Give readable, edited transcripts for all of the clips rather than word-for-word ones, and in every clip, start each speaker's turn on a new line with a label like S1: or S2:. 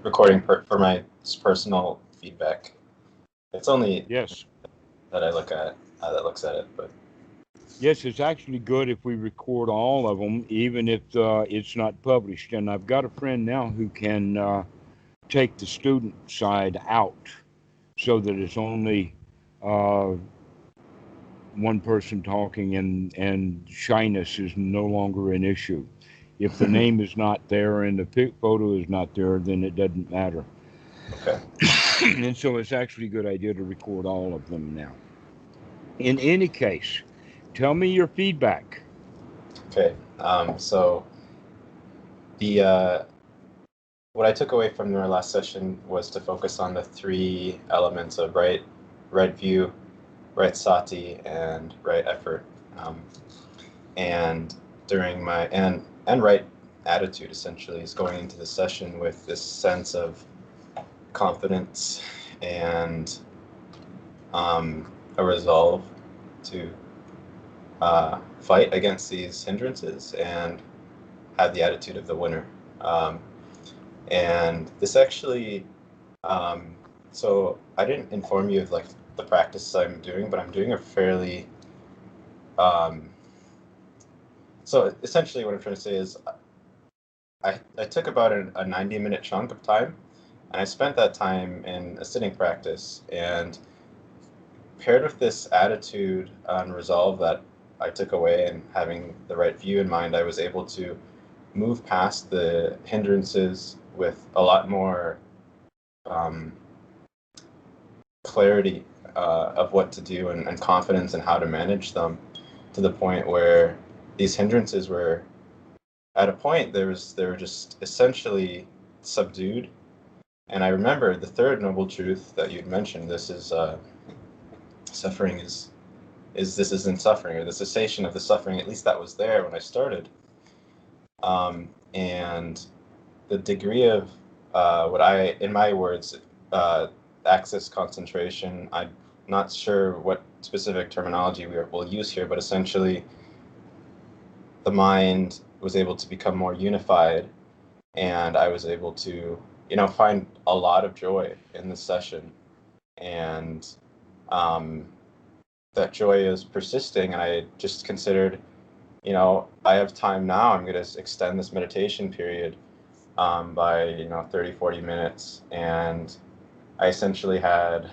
S1: recording for my personal feedback. It's only
S2: Yes.
S1: that I look at that looks at it, but
S2: Yes, it's actually good if we record all of them, even if it's not published. And I've got a friend now who can take the student side out so that it's only uh, one person talking and shyness is no longer an issue. If the name is not there and the photo is not there, then it doesn't matter.
S1: okay.
S2: And so it's actually a good idea to record all of them now. In any case, tell me your feedback.
S1: Okay. So the what I took away from our last session was to focus on the three elements of right view, right sati, and right effort. And during my and right attitude essentially is going into the session with this sense of confidence and a resolve to fight against these hindrances and have the attitude of the winner. And this actually, so I didn't inform you of like the practice I'm doing, but I'm doing a fairly, so essentially what I'm trying to say is I took about a 90-minute chunk of time, and I spent that time in a sitting practice, and paired with this attitude and resolve that I took away and having the right view in mind, I was able to move past the hindrances with a lot more clarity of what to do and confidence in how to manage them, to the point where these hindrances were at a point they were just essentially subdued. And I remember the third noble truth that you'd mentioned. This is suffering is this isn't suffering, or the cessation of the suffering. At least that was there when I started. And the degree of what I, in my words, access concentration, I'm not sure what specific terminology we'll use here, but essentially the mind was able to become more unified, and I was able to, find a lot of joy in the session. And that joy is persisting, and I just considered, I have time now, I'm going to extend this meditation period by 30, 40 minutes. And I essentially had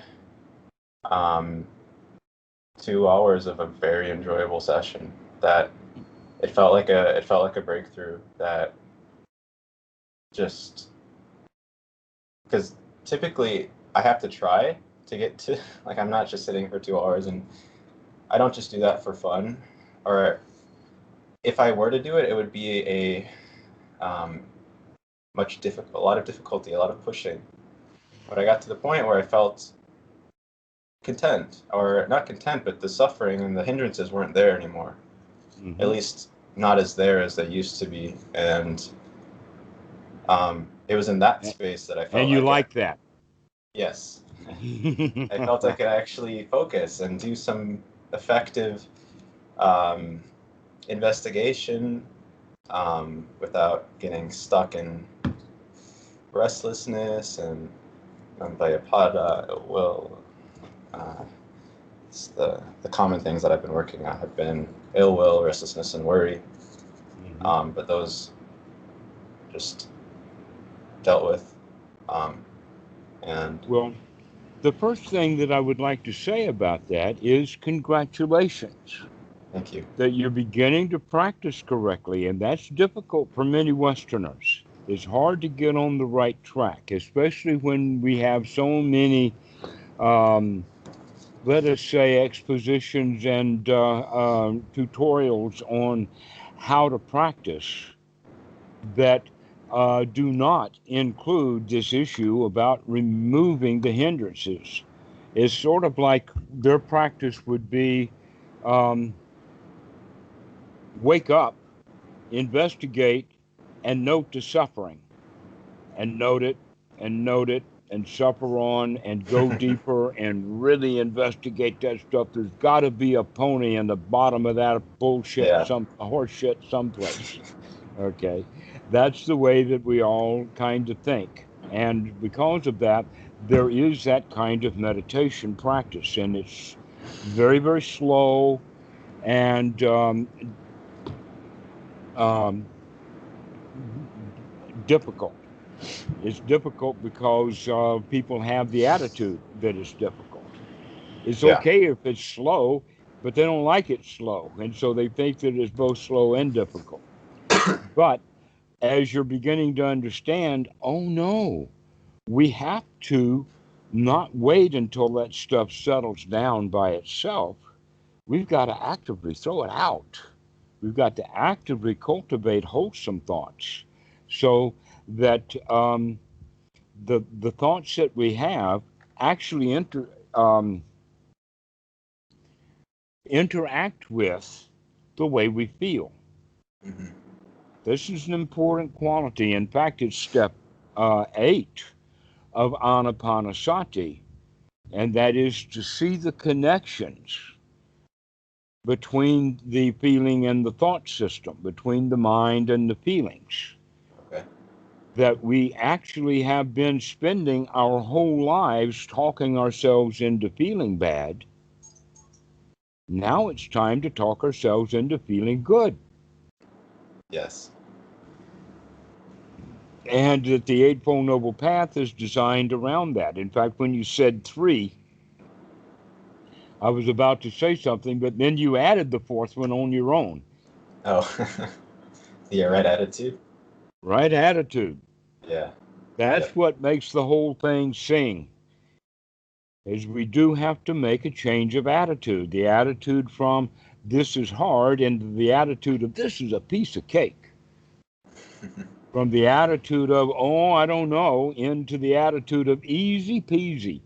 S1: 2 hours of a very enjoyable session that it felt like a breakthrough. That just because typically I have to try to get to, like, I'm not just sitting for 2 hours, and I don't just do that for fun. Or if I were to do it, it would be a lot of difficulty, a lot of pushing. But I got to the point where I felt content, or not content, but the suffering and the hindrances weren't there anymore. Mm-hmm. At least not as there as they used to be. And it was in that space that I felt.
S2: And you like that?
S1: Yes. I felt I could actually focus and do some effective investigation without getting stuck in restlessness and Vyapada, ill will. It's the common things that I've been working on have been ill will, restlessness, and worry. Mm-hmm. But those just dealt with. And
S2: well, the first thing that I would like to say about that is congratulations.
S1: Thank you.
S2: That you're beginning to practice correctly, and that's difficult for many Westerners. It's hard to get on the right track, especially when we have so many, let us say, expositions and tutorials on how to practice that do not include this issue about removing the hindrances. It's sort of like their practice would be wake up, investigate, and note the suffering, and note it, and suffer on, and go deeper, and really investigate that stuff. There's got to be a pony in the bottom of that bullshit, a horse shit someplace. Okay, that's the way that we all kind of think. And because of that, there is that kind of meditation practice, and it's very, very slow and um, difficult. It's difficult because people have the attitude that it's difficult. It's
S1: Yeah.
S2: okay if it's slow, but they don't like it slow. And so they think that it's both slow and difficult. But as you're beginning to understand, oh no, we have to not wait until that stuff settles down by itself. We've got to actively throw it out. We've got to actively cultivate wholesome thoughts so that the thoughts that we have actually interact with the way we feel.
S1: Hmm.
S2: This is an important quality. In fact, it's step 8 of Anapanasati, and that is to see the connections between the feeling and the thought system, between the mind and the feelings.
S1: Okay.
S2: That we actually have been spending our whole lives talking ourselves into feeling bad. Now it's time to talk ourselves into feeling good.
S1: Yes.
S2: And that the Eightfold Noble Path is designed around that. In fact, when you said 3, I was about to say something, but then you added the 4th one on your own.
S1: Oh, yeah, right attitude.
S2: Right attitude.
S1: Yeah.
S2: That's
S1: Yep.
S2: what makes the whole thing sing. Is we do have to make a change of attitude. The attitude from this is hard into the attitude of this is a piece of cake. From the attitude of, oh, I don't know, into the attitude of easy peasy.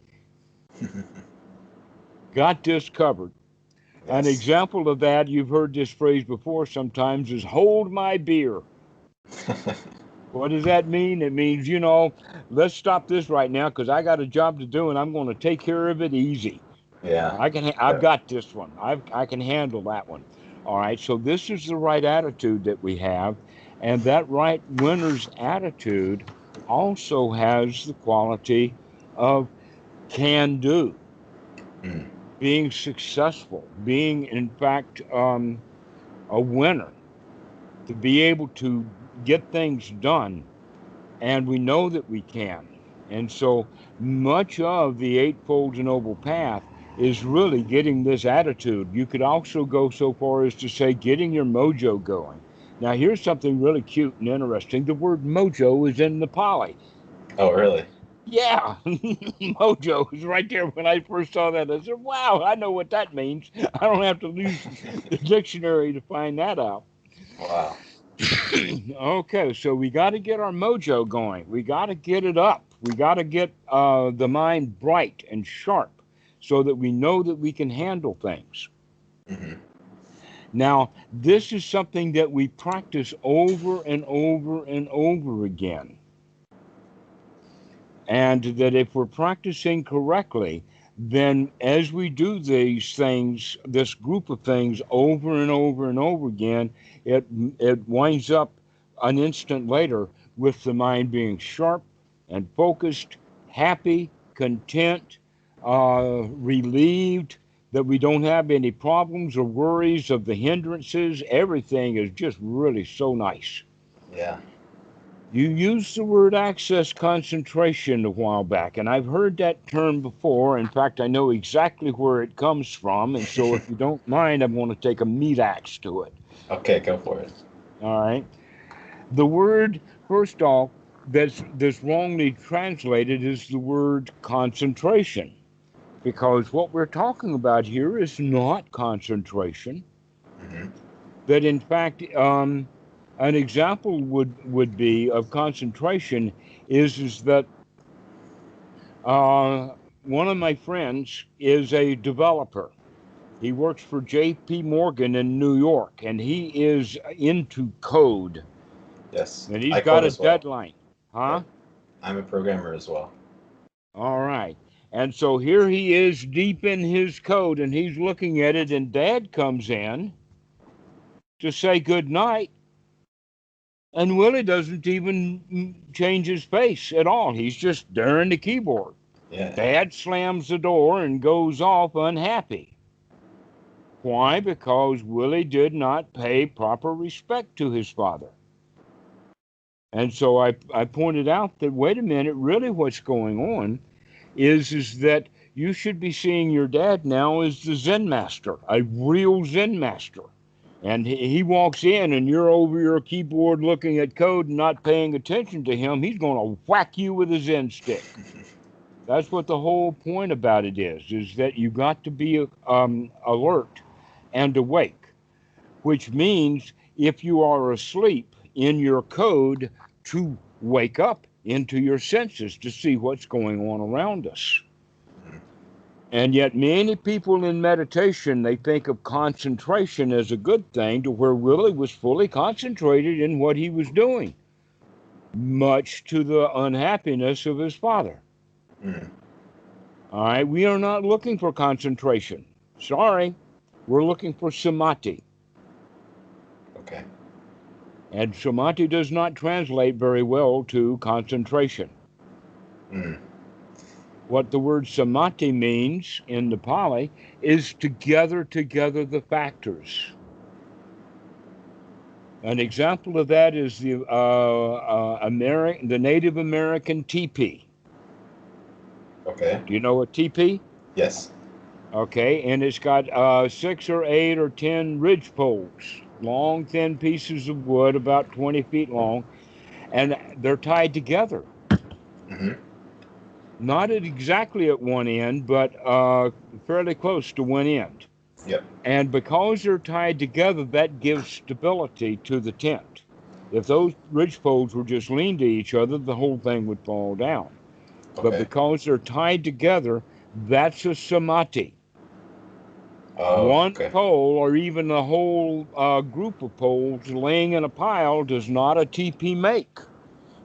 S2: Got this covered. An
S1: Yes.
S2: example of that, you've heard this phrase before sometimes, is hold my beer. What does that mean? It means, let's stop this right now because I got a job to do and I'm going to take care of it easy.
S1: Yeah.
S2: I've
S1: Yep.
S2: got this one. I can handle that one. All right. So this is the right attitude that we have, and that right winner's attitude also has the quality of can do,
S1: Mm.
S2: being successful, being in fact a winner, to be able to get things done, and we know that we can. And so much of the Eightfold Noble Path is really getting this attitude. You could also go so far as to say getting your mojo going. Now, here's something really cute and interesting. The word mojo is in the Pali.
S1: Oh, really?
S2: Yeah, mojo is right there. When I first saw that, I said, wow, I know what that means. I don't have to use the dictionary to find that out.
S1: Wow.
S2: Okay, so we got to get our mojo going. We got to get it up. We got to get the mind bright and sharp so that we know that we can handle things.
S1: Hmm.
S2: Now, this is something that we practice over and over and over again. And that if we're practicing correctly, then as we do these things, this group of things over and over and over again, it it winds up an instant later with the mind being sharp and focused, happy, content, relieved that we don't have any problems or worries of the hindrances. Everything is just really so nice.
S1: Yeah.
S2: You used the word access concentration a while back, and I've heard that term before. In fact, I know exactly where it comes from, and so if you don't mind, I'm going to take a meat axe to it.
S1: Okay, go for it.
S2: All right. The word, first off, that's wrongly translated is the word concentration, because what we're talking about here is not concentration.
S1: Hmm.
S2: That in fact, an example would be of concentration is that one of my friends is a developer. He works for J.P. Morgan in New York, and he is into code,
S1: Yes.
S2: and he's
S1: I
S2: got
S1: code
S2: a
S1: as well.
S2: deadline. Huh?
S1: Yep. I'm a programmer as well.
S2: All right. And so here he is deep in his code, and he's looking at it, and Dad comes in to say good night. And Willie doesn't even change his face at all. He's just staring the keyboard.
S1: Yeah.
S2: Dad slams the door and goes off unhappy. Why? Because Willie did not pay proper respect to his father. And so I pointed out that, wait a minute, really what's going on is that you should be seeing your dad now as the Zen master, a real Zen master. And he walks in and you're over your keyboard looking at code and not paying attention to him, he's going to whack you with a Zen stick. That's what the whole point about it is that you got to be alert and awake, which means if you are asleep in your code, to wake up into your senses to see what's going on around us. And yet many people in meditation, they think of concentration as a good thing, to where Willie was fully concentrated in what he was doing, much to the unhappiness of his father.
S1: Mm.
S2: All right, we are not looking for concentration. Sorry, we're looking for samadhi.
S1: Okay.
S2: And samadhi does not translate very well to concentration.
S1: Mm.
S2: What the word samadhi means in the Pali is to gather together the factors. An example of that is the Native American teepee.
S1: Okay.
S2: Do you know a teepee?
S1: Yes.
S2: Okay, and it's got 6 or 8 or 10 ridge poles, long, thin pieces of wood, about 20 feet long, and they're tied together.
S1: Mm-hmm.
S2: Not exactly at one end, but fairly close to one end.
S1: Yep.
S2: And because they're tied together, that gives stability to the tent. If those ridge poles were just leaned to each other, the whole thing would fall down.
S1: Okay.
S2: But because they're tied together, that's a samadhi.
S1: Oh,
S2: One
S1: okay.
S2: pole, or even a whole group of poles laying in a pile, does not a teepee make.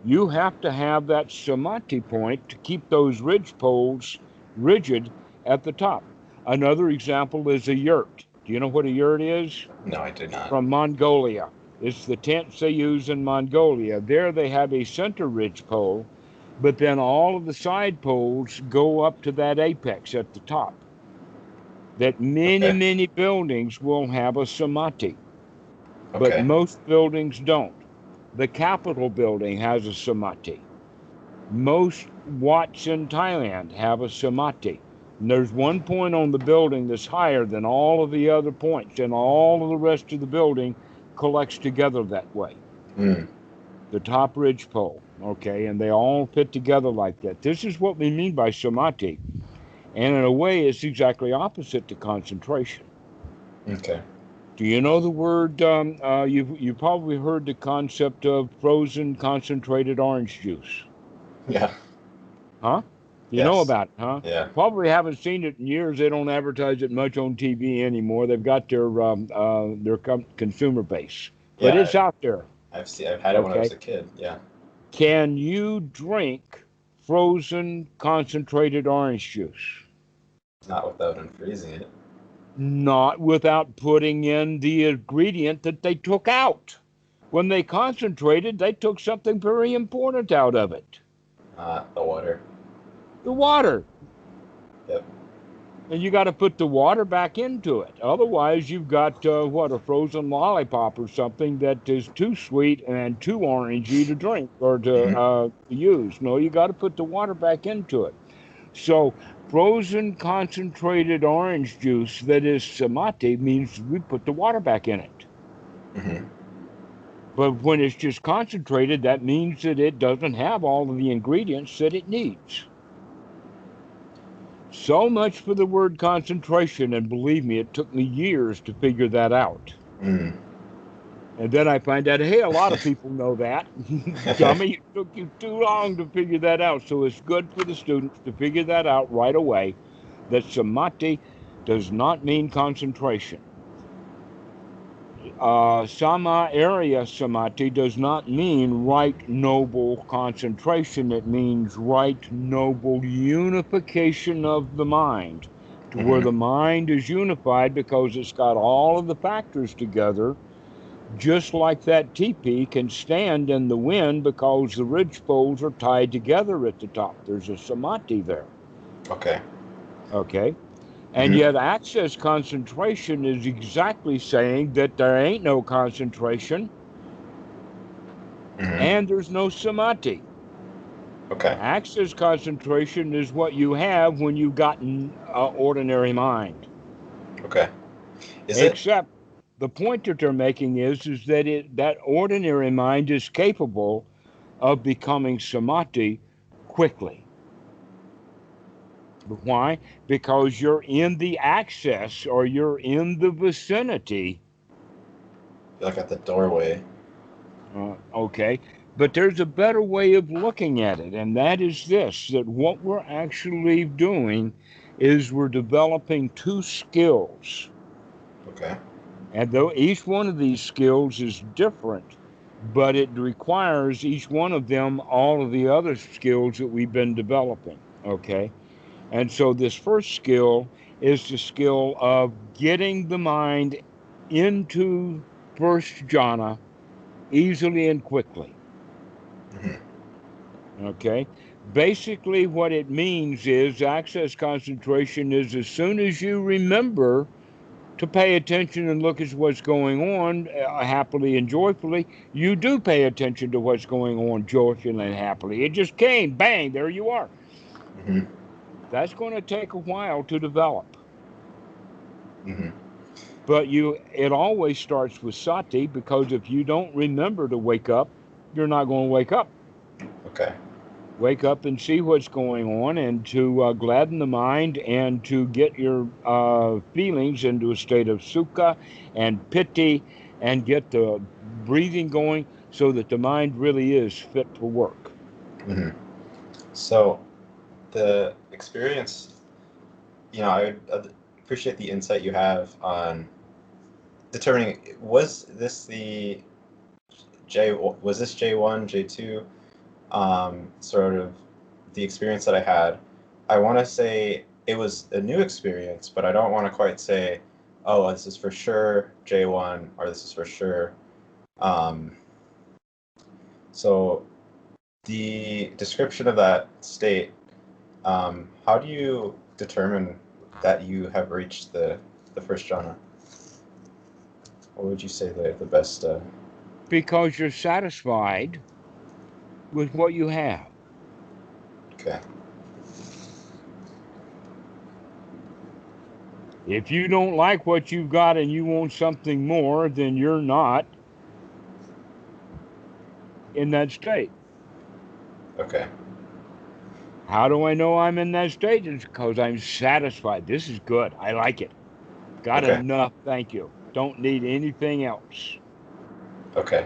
S2: You have to have that samadhi point to keep those ridge poles rigid at the top. Another example is a yurt. Do you know what a yurt is?
S1: No, I did not.
S2: From Mongolia. It's the tents they use in Mongolia. There they have a center ridge pole, but then all of the side poles go up to that apex at the top. That many buildings will have a samadhi, but
S1: Okay.
S2: most buildings don't. The Capitol building has a samadhi. Most Wats in Thailand have a samadhi. And there's one point on the building that's higher than all of the other points, and all of the rest of the building collects together that way.
S1: Mm.
S2: The top ridge pole, okay, and they all fit together like that. This is what we mean by samadhi. And in a way, it's exactly opposite to concentration.
S1: Okay.
S2: Do you know the word? You've probably heard the concept of frozen concentrated orange juice.
S1: Yeah.
S2: Huh? You
S1: Yes.
S2: know about it, huh?
S1: Yeah.
S2: Probably haven't seen it in years. They don't advertise it much on TV anymore. They've got their consumer base, but
S1: Yeah.
S2: it's out there.
S1: I've had it when I was
S2: Okay.
S1: a kid. Yeah.
S2: Can you drink frozen concentrated orange juice?
S1: Not without unfreezing it.
S2: Not without putting in the ingredient that they took out. When they concentrated, they took something very important out of it.
S1: The water.
S2: The water.
S1: Yep.
S2: And you got to put the water back into it. Otherwise, you've got, a frozen lollipop or something that is too sweet and too orangey to drink or to use. No, you got to put the water back into it. So frozen concentrated orange juice that is samadhi means we put the water back in it.
S1: Mm-hmm.
S2: But when it's just concentrated, that means that it doesn't have all of the ingredients that it needs. So much for the word concentration, and believe me, it took me years to figure that out.
S1: Mm.
S2: And then I find out, hey, a lot of people know that. Dummy, it took you too long to figure that out. So it's good for the students to figure that out right away, that samadhi does not mean concentration. Sama area samadhi does not mean right noble concentration. It means right noble unification of the mind, to where the mind is unified because it's got all of the factors together just like that teepee can stand in the wind because the ridge poles are tied together at the top. There's a samadhi there.
S1: Okay.
S2: Okay. And
S1: Mm-hmm.
S2: yet access concentration is exactly saying that there ain't no concentration
S1: Mm-hmm.
S2: and there's no samadhi.
S1: Okay.
S2: Access concentration is what you have when you've got an ordinary mind.
S1: Okay. Is it?
S2: Except the point that they're making is that that ordinary mind is capable of becoming samadhi quickly. Why? Because you're in the access or you're in the vicinity.
S1: Like at the doorway.
S2: Okay. But there's a better way of looking at it, and that is this, that what we're actually doing is we're developing two skills.
S1: Okay.
S2: And though each one of these skills is different, but it requires each one of them all of the other skills that we've been developing. Okay. And so this first skill is the skill of getting the mind into first jhana easily and quickly.
S1: Mm-hmm.
S2: Okay. Basically, what it means is access concentration is as soon as you remember to pay attention and look at what's going on happily and joyfully, you do pay attention to what's going on joyfully and happily. It just came, bang, there you are.
S1: Mm-hmm.
S2: That's going to take a while to develop.
S1: Mm-hmm.
S2: But it always starts with sati, because if you don't remember to wake up, you're not going to wake up.
S1: Okay.
S2: Wake up and see what's going on, and to gladden the mind and to get your feelings into a state of sukha and piti and get the breathing going so that the mind really is fit for work.
S1: Mm-hmm. So the experience, I would appreciate the insight you have on determining, was this J1, J2, sort of the experience that I had. I want to say it was a new experience, but I don't want to quite say, oh, this is for sure J1 or this is for sure. So the description of that state, how do you determine that you have reached the first jhana? What would you say the best?
S2: Because you're satisfied with what you have.
S1: Okay.
S2: If you don't like what you've got and you want something more, then you're not in that state.
S1: Okay.
S2: How do I know I'm in that state? It's because I'm satisfied. This is good. I like it. Got
S1: Okay.
S2: enough. Thank you. Don't need anything else.
S1: Okay.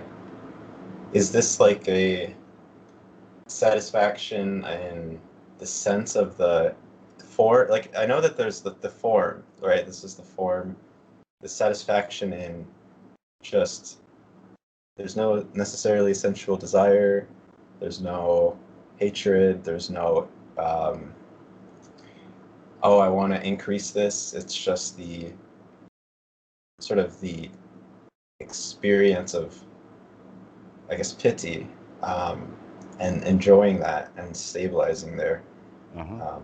S1: Is this like a satisfaction in the sense of the form? Like, I know that there's the form, right? This is the form. The satisfaction in just, there's no necessarily sensual desire. There's no hatred. There's no, oh, I want to increase this. It's just the sort of the experience of, I guess, pity, and enjoying that and stabilizing there.
S2: Uh-huh.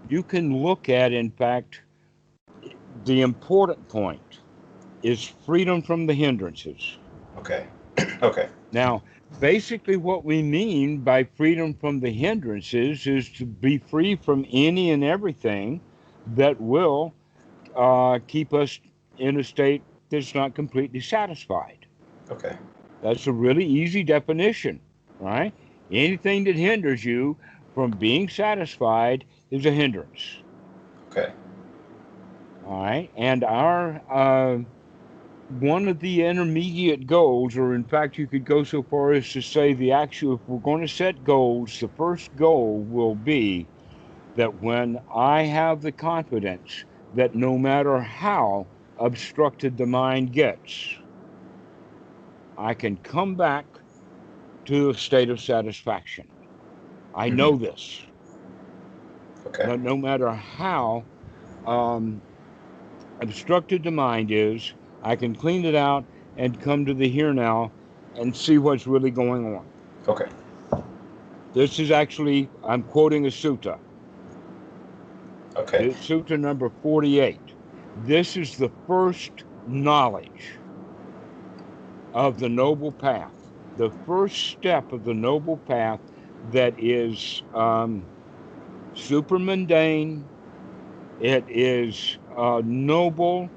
S2: You can look at, in fact, the important point is freedom from the hindrances.
S1: Okay. Okay.
S2: Now, basically, what we mean by freedom from the hindrances is to be free from any and everything that will keep us in a state that's not completely satisfied.
S1: Okay.
S2: That's a really easy definition, right? Anything that hinders you from being satisfied is a hindrance.
S1: Okay.
S2: All right. And our one of the intermediate goals, or in fact, you could go so far as to say the actual, if we're going to set goals, the first goal will be that when I have the confidence that no matter how obstructed the mind gets, I can come back to a state of satisfaction. I
S1: Mm-hmm.
S2: know this.
S1: Okay.
S2: No matter how um, obstructed the mind is, I can clean it out and come to the here now and see what's really going on.
S1: Okay.
S2: This is actually, I'm quoting a sutta.
S1: Okay.
S2: It's sutta number 48. This is the first knowledge of the noble path, the first step of the noble path that is super mundane. It is noble.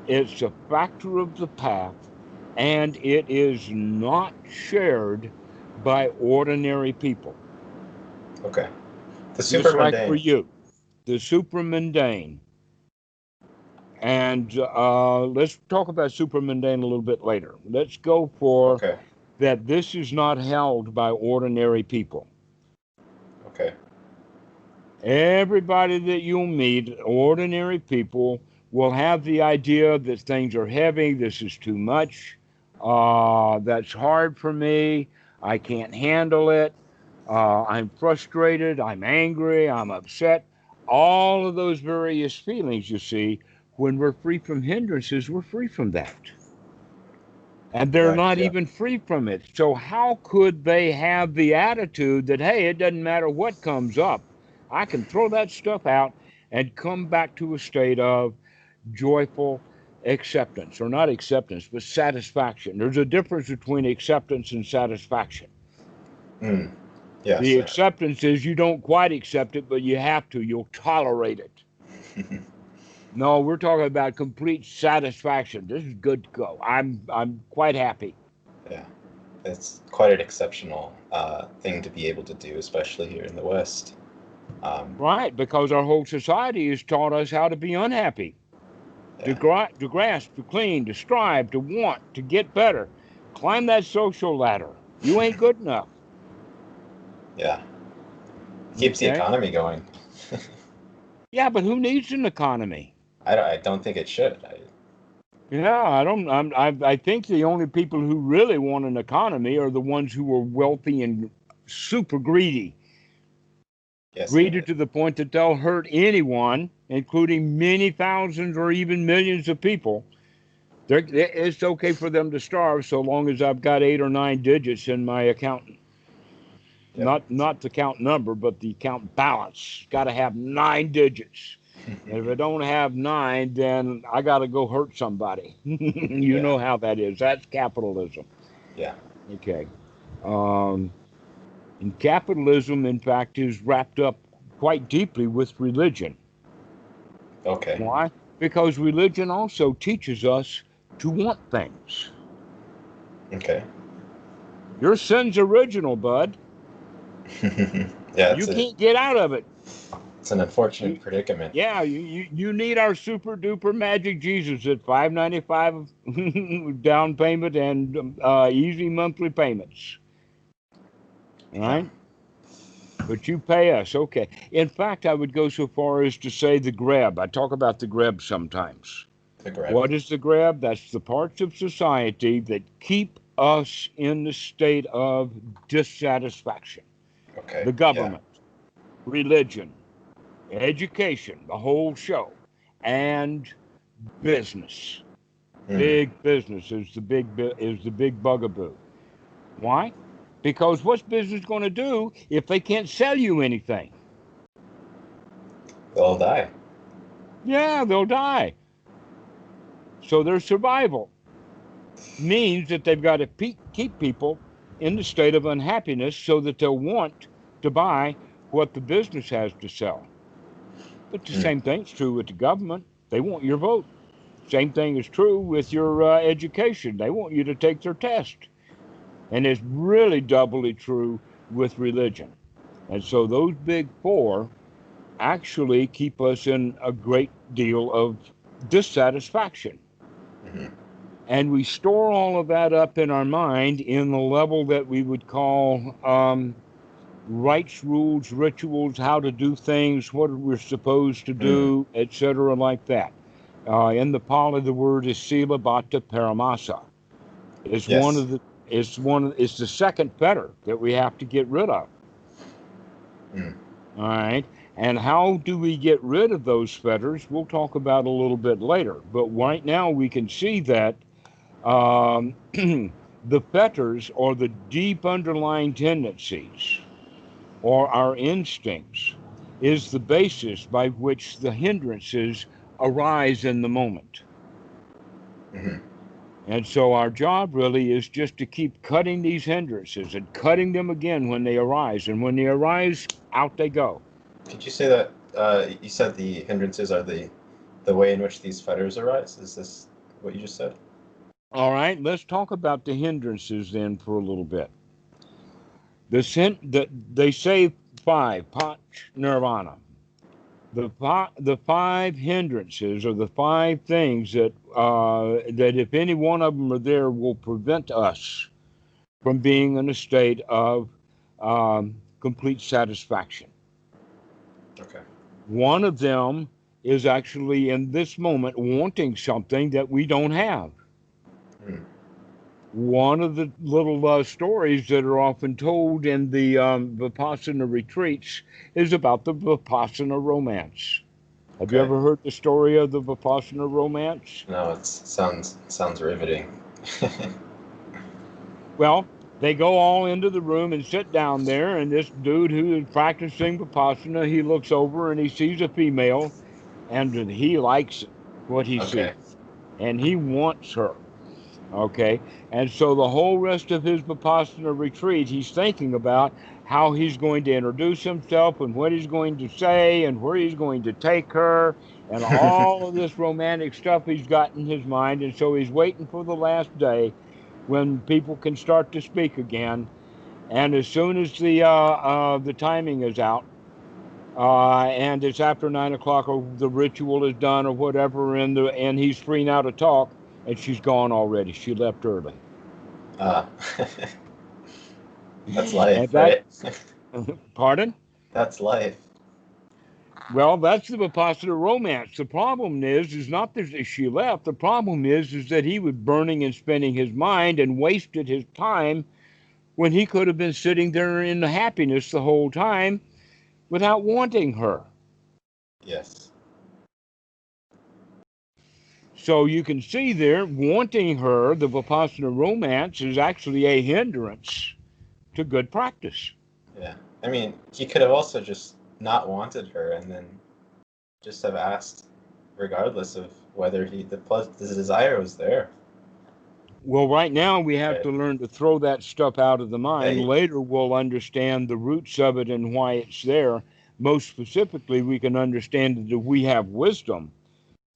S2: It's a factor of the path, and it is not shared by ordinary people.
S1: Okay. The
S2: Just
S1: super
S2: like for
S1: mundane.
S2: you, the super mundane. And let's talk about super mundane a little bit later. Let's go for
S1: Okay.
S2: that this is not held by ordinary people.
S1: Okay.
S2: Everybody that you'll meet, ordinary people, will have the idea that things are heavy, this is too much, that's hard for me, I can't handle it, I'm frustrated, I'm angry, I'm upset. All of those various feelings, you see, when we're free from hindrances, we're free from that. And they're
S1: Right.
S2: not
S1: Yeah.
S2: even free from it. So, how could they have the attitude that, hey, it doesn't matter what comes up, I can throw that stuff out and come back to a state of joyful acceptance, or not acceptance, but satisfaction? There's a difference between acceptance and satisfaction.
S1: Yes.
S2: The acceptance is you don't quite accept it, but you have to, you'll tolerate it. No, we're talking about complete satisfaction. This is good to go. I'm quite happy.
S1: Yeah. It's quite an exceptional thing to be able to do, especially here in the West.
S2: Right, because our whole society has taught us how to be unhappy,
S1: Yeah.
S2: to grasp, to clean, to strive, to want, to get better. Climb that social ladder. You ain't good enough.
S1: Yeah. Keeps the
S2: Okay?
S1: economy going.
S2: Yeah, but who needs an economy?
S1: I don't think it should.
S2: Yeah, I think the only people who really want an economy are the ones who are wealthy and super greedy.
S1: Yes.
S2: Greedy to the point that they'll hurt anyone, including many thousands or even millions of people. It's okay for them to starve so long as I've got 8 or 9 digits in my account.
S1: Yep.
S2: Not the account number, but the account balance. Got to have 9 digits. And if I don't have 9, then I got to go hurt somebody. You know how that is. That's capitalism.
S1: Yeah.
S2: Okay. And capitalism, in fact, is wrapped up quite deeply with religion.
S1: Okay.
S2: Why? Because religion also teaches us to want things.
S1: Okay.
S2: Your sin's original, bud.
S1: Yeah.
S2: You can't get out of it.
S1: It's an unfortunate predicament.
S2: Yeah, you need our super duper magic Jesus at $5.95 down payment and easy monthly payments. All right? But you pay us, okay. In fact, I would go so far as to say the grab. I talk about the grab sometimes.
S1: The grab.
S2: What is the grab? That's the parts of society that keep us in the state of dissatisfaction.
S1: Okay.
S2: The government, religion, education, the whole show, and business. Big business is the big bugaboo. Why? Because what's business going to do if they can't sell you anything?
S1: They'll die.
S2: Yeah, they'll die. So their survival means that they've got to keep people in the state of unhappiness so that they'll want to buy what the business has to sell. But the same thing's true with the government. They want your vote. Same thing is true with your education. They want you to take their test. And it's really doubly true with religion. And so those big four actually keep us in a great deal of dissatisfaction. And we store all of that up in our mind in the level that we would call rites, rules, rituals, how to do things, what we're supposed to do, etc., like that. In the Pali, the word is sila bhatta paramasa. It's it's the second fetter that we have to get rid of. All right. And how do we get rid of those fetters? We'll talk about a little bit later. But right now we can see that Um, the fetters, or the deep underlying tendencies, or our instincts, is the basis by which the hindrances arise in the moment.
S1: Hmm.
S2: And so our job really is just to keep cutting these hindrances and cutting them again when they arise. And when they arise, out they go.
S1: Could you say that you said the hindrances are the way in which these fetters arise? Is this what you just said?
S2: All right, let's talk about the hindrances then for a little bit. They say five, Panch Nirvana. The five hindrances, or the five things that if any one of them are there, will prevent us from being in a state of complete satisfaction.
S1: Okay.
S2: One of them is actually in this moment wanting something that we don't have.
S1: Hmm.
S2: One of the little stories that are often told in the Vipassana retreats is about the Vipassana Romance. Have you
S1: Okay.
S2: ever heard the story of the Vipassana Romance?
S1: No, it sounds riveting.
S2: Well, they go all into the room and sit down there, and this dude who is practicing Vipassana, he looks over and he sees a female, and he likes what he
S1: Okay.
S2: sees, and he wants her. Okay. And so the whole rest of his Vipassana retreat, he's thinking about how he's going to introduce himself and what he's going to say and where he's going to take her and all of this romantic stuff he's got in his mind. And so he's waiting for the last day when people can start to speak again. And as soon as the timing is out, and it's after 9 o'clock, or the ritual is done, or whatever, and he's free now to talk, and she's gone already. She left early.
S1: Ah, that's
S2: And
S1: life,
S2: that,
S1: right?
S2: pardon?
S1: That's life.
S2: Well, that's the Vipassana Romance. The problem is not that she left. The problem is that he was burning and spinning his mind and wasted his time when he could have been sitting there in happiness the whole time without wanting her.
S1: Yes.
S2: So you can see there, wanting her, the Vipassana Romance, is actually a hindrance to good practice.
S1: Yeah. I mean, he could have also just not wanted her and then just have asked, regardless of whether the desire was there.
S2: Well, right now we have
S1: Right.
S2: to learn to throw that stuff out of the mind.
S1: Hey.
S2: Later we'll understand the roots of it and why it's there. Most specifically, we can understand that if we have wisdom,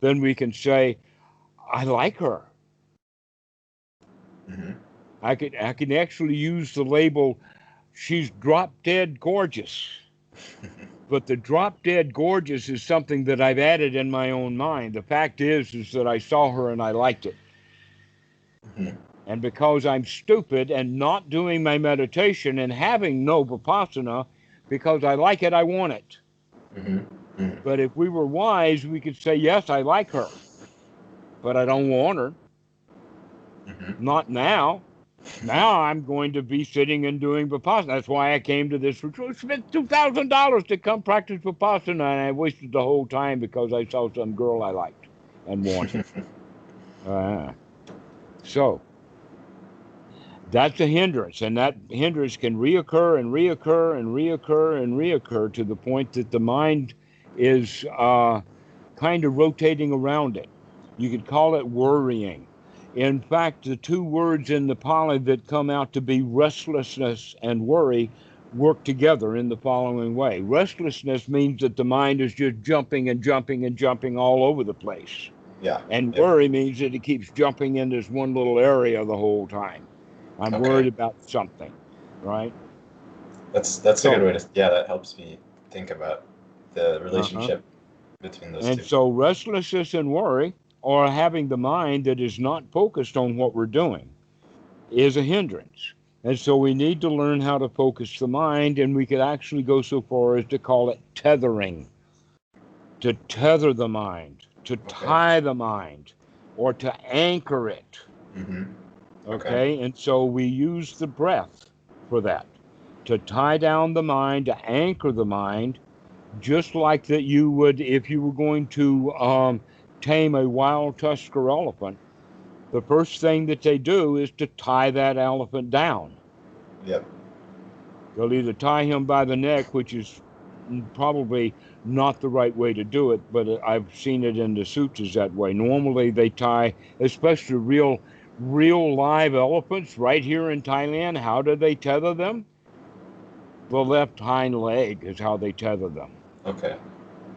S2: then we can say, I like her.
S1: Hmm.
S2: I can actually use the label, she's drop dead gorgeous. But the drop dead gorgeous is something that I've added in my own mind. The fact is that I saw her and I liked it.
S1: Hmm.
S2: And because I'm stupid and not doing my meditation and having no vipassana, because I like it, I want it.
S1: Hmm. Hmm.
S2: But if we were wise, we could say, yes, I like her, but I don't want her.
S1: Hmm.
S2: Not now. Now I'm going to be sitting and doing vipassana. That's why I came to this retreat. I spent $2,000 to come practice vipassana, and I wasted the whole time because I saw some girl I liked and wanted. So that's a hindrance, and that hindrance can reoccur and reoccur and reoccur and reoccur to the point that the mind is kind of rotating around it. You could call it worrying. In fact, the two words in the Pali that come out to be restlessness and worry work together in the following way. Restlessness means that the mind is just jumping and jumping and jumping all over the place.
S1: Yeah.
S2: And
S1: Yep.
S2: worry means that it keeps jumping in this one little area the whole time. I'm
S1: Okay.
S2: worried about something, right?
S1: That's a good
S2: So,
S1: way to. Yeah, that helps me think about the
S2: uh-huh.
S1: relationship between those
S2: And
S1: two.
S2: so restlessness and worry, or having the mind that is not focused on what we're doing, is a hindrance. And so we need to learn how to focus the mind, and we could actually go so far as to call it tethering, to tether the mind, to
S1: Okay.
S2: tie the mind, or to anchor it.
S1: Hmm. Okay.
S2: Okay, and so we use the breath for that, to tie down the mind, to anchor the mind, just like that you would if you were going to tame a wild tusker elephant. the first thing that they do is to tie that elephant down.
S1: Yep.
S2: They'll either tie him by the neck, which is probably not the right way to do it, but I've seen it in the sutras that way. Normally they tie, especially real live elephants right here in Thailand. How do they tether them? The left hind leg is how they tether them.
S1: Okay.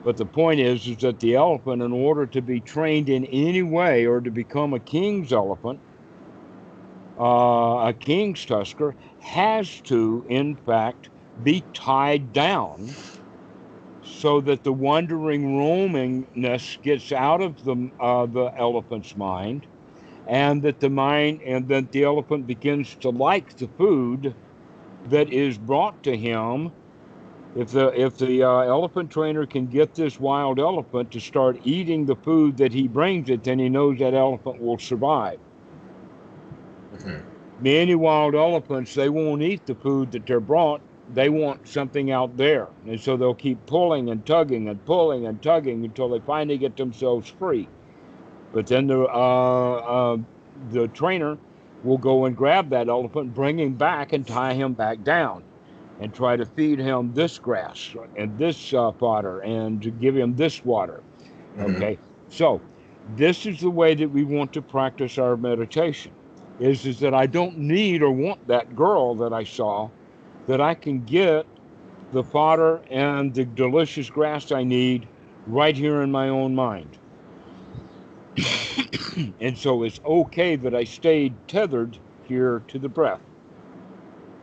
S2: But the point is that the elephant, in order to be trained in any way or to become a king's elephant, a king's tusker, has to, in fact, be tied down so that the wandering roamingness gets out of the elephant's mind, and that the elephant begins to like the food that is brought to him. If the elephant trainer can get this wild elephant to start eating the food that he brings it, then he knows that elephant will survive.
S1: Mm-hmm.
S2: Many wild elephants, they won't eat the food that they're brought. They want something out there. And so they'll keep pulling and tugging and pulling and tugging until they finally get themselves free. But then the trainer will go and grab that elephant, bring him back, and tie him back down, and try to feed him this grass and this fodder and to give him this water. Okay, so this is the way that we want to practice our meditation, is that I don't need or want that girl that I saw, that I can get the fodder and the delicious grass I need right here in my own mind. And so it's okay that I stayed tethered here to the breath.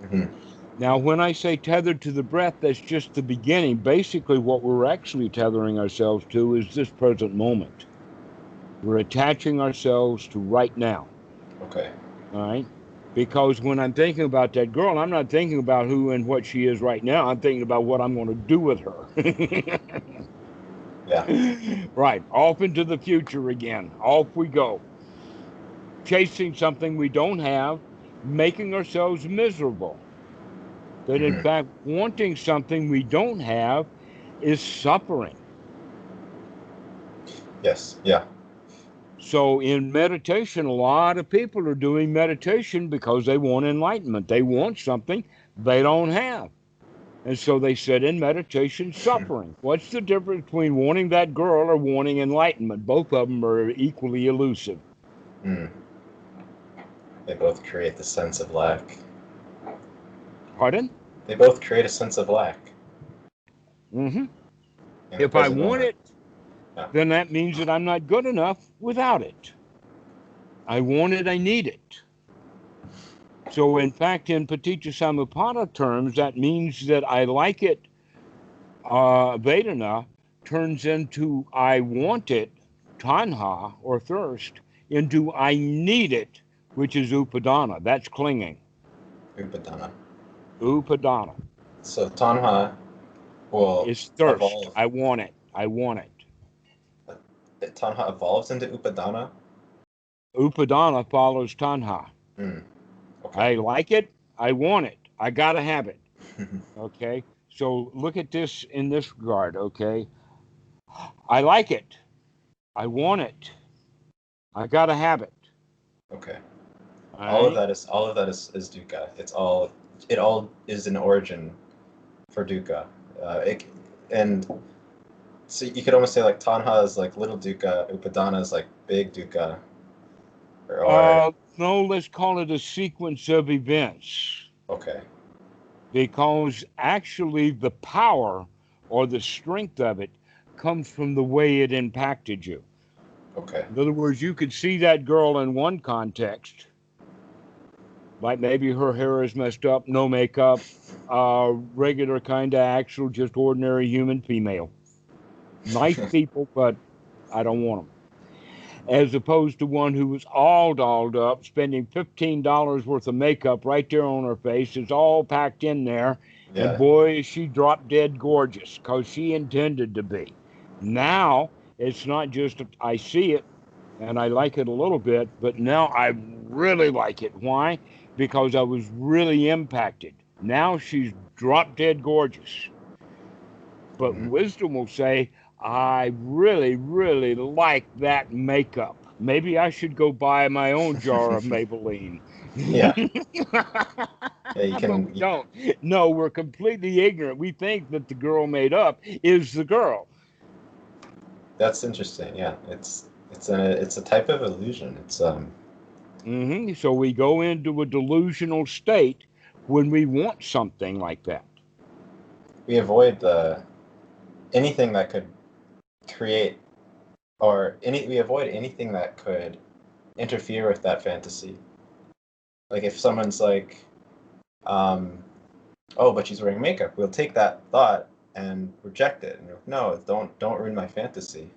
S1: Mm-hmm.
S2: Now, when I say tethered to the breath, that's just the beginning. Basically, what we're actually tethering ourselves to is this present moment. We're attaching ourselves to right now.
S1: Okay.
S2: All right? Because when I'm thinking about that girl, I'm not thinking about who and what she is right now. I'm thinking about what I'm going to do with her.
S1: Yeah.
S2: Right. Off into the future again. Off we go. Chasing something we don't have, making ourselves miserable. That in fact, wanting something we don't have is suffering.
S1: Yes. Yeah.
S2: So in meditation, a lot of people are doing meditation because they want enlightenment. They want something they don't have. And so they sit in meditation suffering. What's the difference between wanting that girl or wanting enlightenment? Both of them are equally elusive.
S1: Mm. They both create the sense of lack.
S2: Pardon?
S1: They both create a sense of lack.
S2: Mm-hmm.
S1: In
S2: If I want it,
S1: yeah.
S2: then that means that I'm not good enough without it. I want it, I need it. So in fact, in Paticca terms, that means that I like it, Vedana, turns into I want it, tanha, or thirst, into I need it, which is upadana. That's clinging.
S1: Upadana.
S2: Upadana.
S1: So tanha will
S2: It's thirst.
S1: evolve.
S2: I want it. I want it.
S1: Tanha evolves into upadana?
S2: Upadana follows tanha.
S1: Mm. Okay.
S2: I like it. I want it. I got to have it. Okay? So look at this in this regard, okay? I like it. I want it. I got to have it.
S1: Okay.
S2: All
S1: of that is dukkha. It all is an origin for dukkha. And so you could almost say like tanha is like little dukkha, upadana is like big dukkha.
S2: No, let's call it a sequence of events.
S1: Okay.
S2: Because actually the power or the strength of it comes from the way it impacted you.
S1: Okay.
S2: In other words, you could see that girl in one context, like maybe her hair is messed up, no makeup, regular kind of actual, just ordinary human female. Nice people, but I don't want them. As opposed to one who was all dolled up, spending $15 worth of makeup right there on her face. It's all packed in there.
S1: Yeah.
S2: And boy, is she drop dead gorgeous, because she intended to be. Now, it's not just I see it and I like it a little bit, but now I really like it. Why? Because I was really impacted. Now she's drop dead gorgeous. But wisdom will say, I really, really like that makeup. Maybe I should go buy my own jar of Maybelline.
S1: Yeah. Yeah, you
S2: But we
S1: can.
S2: don't. No, we're completely ignorant. We think that the girl made up is the girl.
S1: That's interesting. Yeah, it's a type of illusion.
S2: So we go into a delusional state when we want something like that.
S1: We avoid the anything that could create we avoid anything that could interfere with that fantasy. Like if someone's like, oh, but she's wearing makeup, we'll take that thought and reject it. And no, don't ruin my fantasy.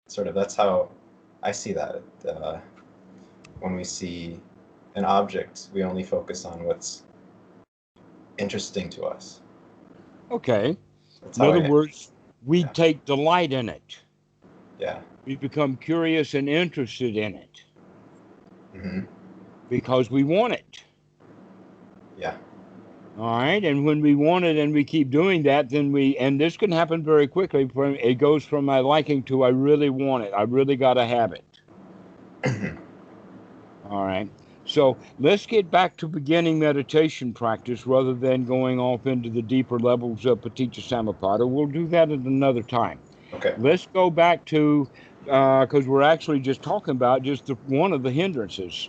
S1: Sort of that's how I see that. When we see an object, we only focus on what's interesting to us.
S2: Okay.
S1: That's
S2: In
S1: how
S2: other words, we
S1: yeah.
S2: take delight in it.
S1: Yeah.
S2: We become curious and interested in it
S1: Mm-hmm.
S2: because we want it.
S1: Yeah.
S2: All right. And when we want it and we keep doing that, and this can happen very quickly. It goes from my liking to I really want it. I really got to have it. All right. So let's get back to beginning meditation practice rather than going off into the deeper levels of Paticca Samuppada. We'll do that at another time.
S1: Okay.
S2: Let's go back to, because we're actually just talking about just one of the hindrances.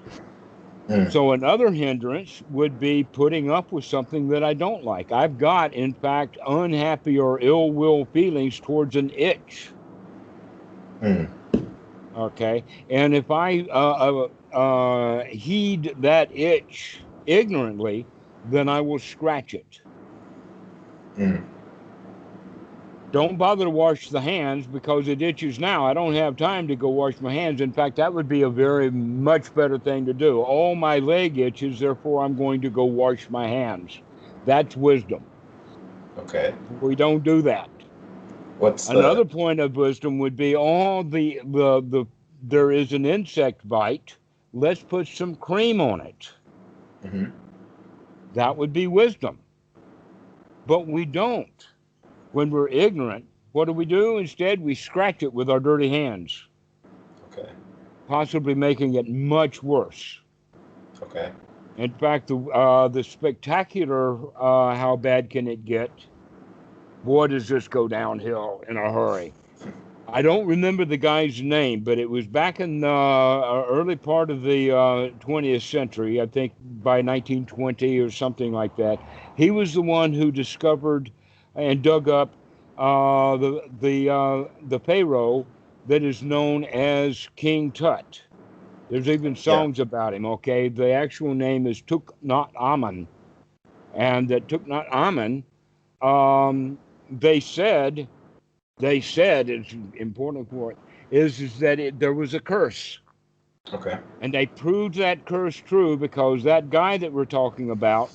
S2: So another hindrance would be putting up with something that I don't like. I've got, in fact, unhappy or ill will feelings towards an itch. Okay. And if I heed that itch ignorantly, then I will scratch it. Don't bother to wash the hands because it itches now. I don't have time to go wash my hands. In fact, that would be a very much better thing to do. All my leg itches, therefore I'm going to go wash my hands. That's wisdom.
S1: Okay.
S2: We don't do that. Another point of wisdom would be there is an insect bite. Let's put some cream on it.
S1: Mm-hmm.
S2: That would be wisdom. But we don't. When we're ignorant, what do? Instead, we scratch it with our dirty hands.
S1: Okay.
S2: Possibly making it much worse.
S1: Okay.
S2: In fact, the spectacular how bad can it get? Boy, does this go downhill in a hurry. I don't remember the guy's name, but it was back in the early part of the 20th century, I think by 1920 or something like that. He was the one who discovered and dug up the pharaoh that is known as King Tut. There's even songs about him. Okay, the actual name is Tut Not Amen, and that Tut Not Amen, they said it's important for it is that there was a curse.
S1: Okay.
S2: And they proved that curse true because that guy that we're talking about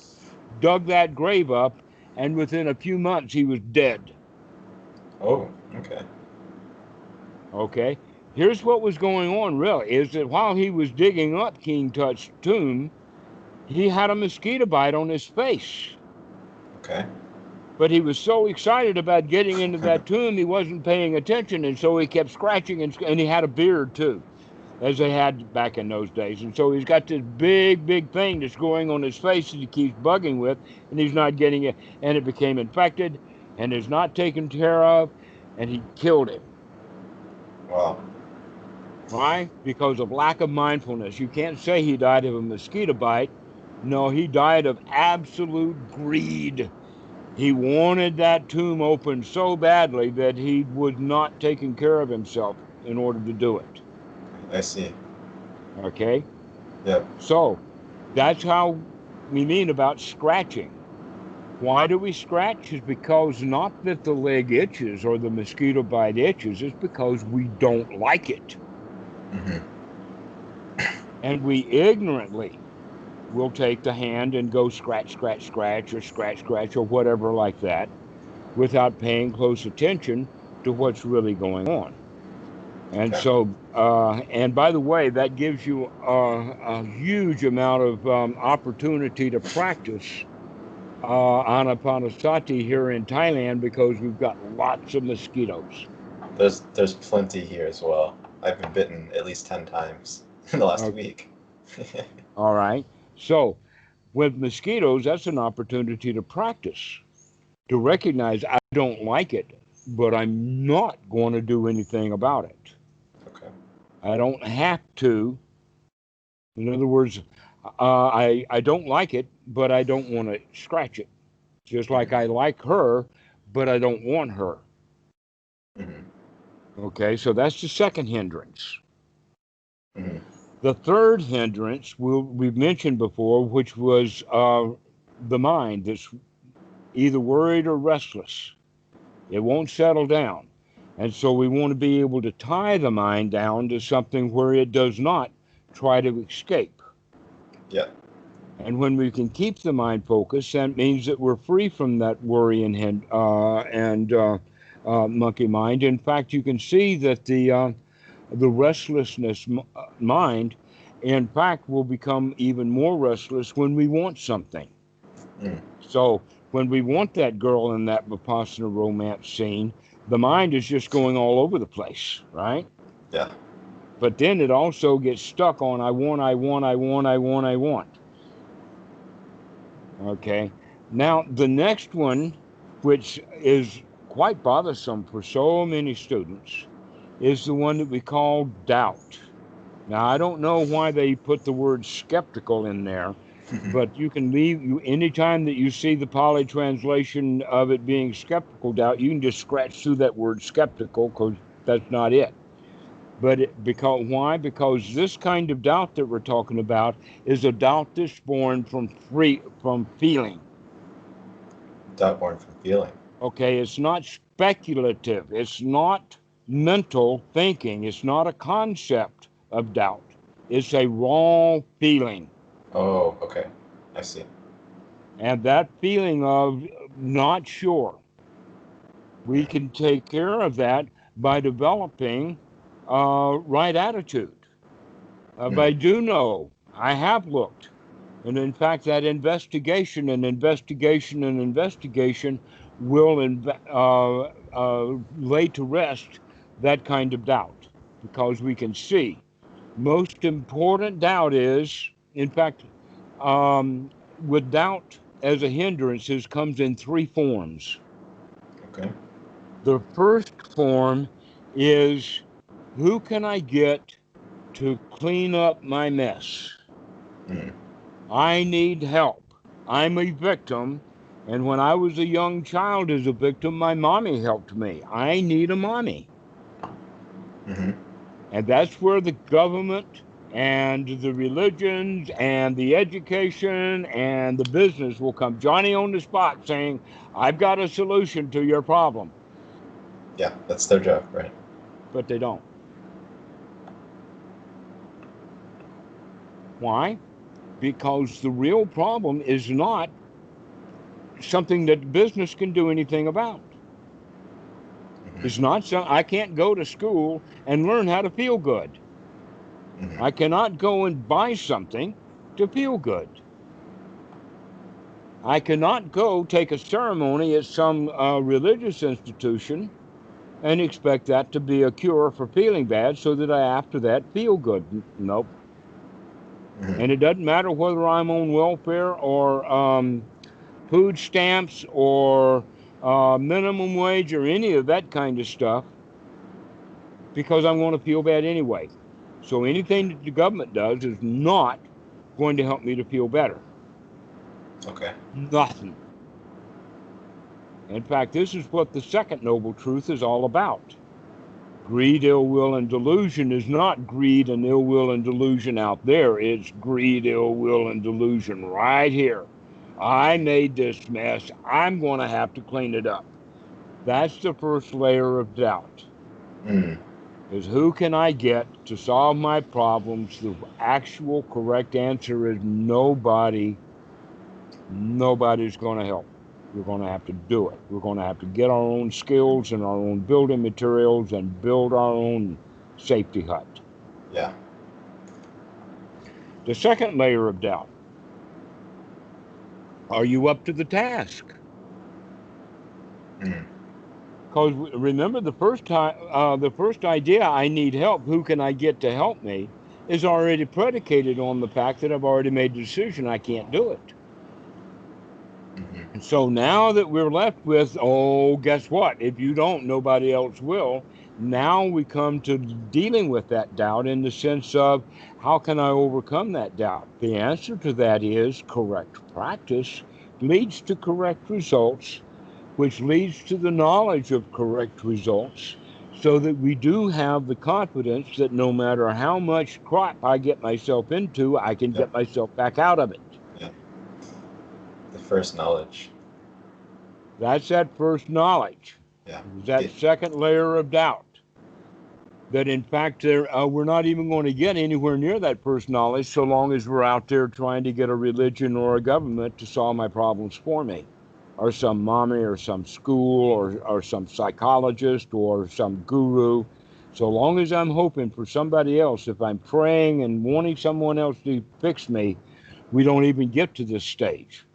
S2: dug that grave up, and within a few months he was dead.
S1: Oh, okay.
S2: Okay. Here's what was going on really is that while he was digging up King Tut's tomb, he had a mosquito bite on his face.
S1: Okay.
S2: But he was so excited about getting into that tomb, he wasn't paying attention, and so he kept scratching, and he had a beard too, as they had back in those days. And so he's got this big thing that's going on his face that he keeps bugging with, and he's not getting it, and it became infected, and is not taken care of, and he killed him.
S1: Wow.
S2: Why? Because of lack of mindfulness. You can't say he died of a mosquito bite. No, he died of absolute greed. He wanted that tomb open so badly that he was not taking care of himself in order to do it.
S1: I see.
S2: Okay?
S1: Yep.
S2: So, that's how we mean about scratching. Why do we scratch? It's because not that the leg itches or the mosquito bite itches, it's because we don't like it.
S1: Mm-hmm.
S2: And we ignorantly will take the hand and go scratch or whatever like that without paying close attention to what's really going on. And so, and by the way, that gives you a huge amount of opportunity to practice Anapanasati here in Thailand because we've got lots of mosquitoes.
S1: There's plenty here as well. I've been bitten at least 10 times in the last
S2: Okay.
S1: week.
S2: All right. So with mosquitoes, that's an opportunity to practice, to recognize I don't like it, but I'm not going to do anything about it.
S1: Okay.
S2: I don't have to. In other words, I don't like it, but I don't want to scratch it. Just like I like her, but I don't want her.
S1: Mm-hmm.
S2: Okay, so that's the second hindrance.
S1: Mm-hmm.
S2: The third hindrance we've mentioned before, which was the mind that's either worried or restless. It won't settle down. And so we want to be able to tie the mind down to something where it does not try to escape.
S1: Yeah.
S2: And when we can keep the mind focused, that means that we're free from that worry and monkey mind. In fact, you can see that the restlessness mind, in fact, will become even more restless when we want something.
S1: Mm.
S2: So when we want that girl in that Vipassana Romance scene, the mind is just going all over the place, right?
S1: Yeah.
S2: But then it also gets stuck on I want, I want, I want, I want, I want. Okay. Now, the next one, which is quite bothersome for so many students, is the one that we call doubt. Now, I don't know why they put the word skeptical in there, but you can leave you anytime that you see the Pali translation of it being skeptical doubt, you can just scratch through that word skeptical because that's not it. But because why? Because this kind of doubt that we're talking about is a doubt that's born from feeling.
S1: Doubt born from feeling.
S2: Okay, it's not speculative. It's not mental thinking. It's not a concept of doubt. It's a raw feeling.
S1: Oh, okay. I see.
S2: And that feeling of not sure, we can take care of that by developing right attitude.
S1: Mm.
S2: I do know, I have looked. And in fact, that investigation and investigation and investigation will lay to rest that kind of doubt because we can see. Most important doubt is, in fact, with doubt as a hindrance, comes in three forms.
S1: Okay.
S2: The first form is who can I get to clean up my mess?
S1: Mm.
S2: I need help. I'm a victim. And when I was a young child as a victim, my mommy helped me. I need a mommy.
S1: Mm-hmm.
S2: And that's where the government and the religions and the education and the business will come Johnny on the spot saying, I've got a solution to your problem.
S1: Yeah, that's their job, right?
S2: But they don't. Why? Because the real problem is not something that business can do anything about. It's
S1: Mm-hmm.
S2: not so I can't go to school and learn how to feel good.
S1: Mm-hmm.
S2: I cannot go and buy something to feel good. I cannot go take a ceremony at some religious institution and expect that to be a cure for feeling bad so that I after that feel good. Nope.
S1: Mm-hmm.
S2: And it doesn't matter whether I'm on welfare or food stamps or minimum wage or any of that kind of stuff because I'm going to feel bad anyway. So anything that the government does is not going to help me to feel better.
S1: Okay.
S2: Nothing. In fact, this is what the second noble truth is all about. Greed, ill will, and delusion is not greed and ill will and delusion out there. It's greed, ill will, and delusion right here. I made this mess. I'm going to have to clean it up. That's the first layer of doubt.
S1: Mm.
S2: Is who can I get to solve my problems? The actual correct answer is nobody. Nobody's going to help. We're going to have to do it. We're going to have to get our own skills and our own building materials and build our own safety hut.
S1: Yeah.
S2: The second layer of doubt, are you up to the task?
S1: Mm.
S2: Because remember, the first idea, I need help, who can I get to help me, is already predicated on the fact that I've already made the decision I can't do it.
S1: Mm-hmm.
S2: And so now that we're left with, oh, guess what? If you don't, nobody else will. Now we come to dealing with that doubt in the sense of, how can I overcome that doubt? The answer to that is correct practice leads to correct results, which leads to the knowledge of correct results, so that we do have the confidence that no matter how much crap I get myself into, I can
S1: Yep.
S2: get myself back out of it.
S1: Yeah. The first knowledge.
S2: That's that first knowledge.
S1: Yeah.
S2: That second layer of doubt. That in fact, we're not even going to get anywhere near that first knowledge so long as we're out there trying to get a religion or a government to solve my problems for me, or some mommy or some school or some psychologist or some guru. So long as I'm hoping for somebody else, if I'm praying and wanting someone else to fix me, we don't even get to this stage.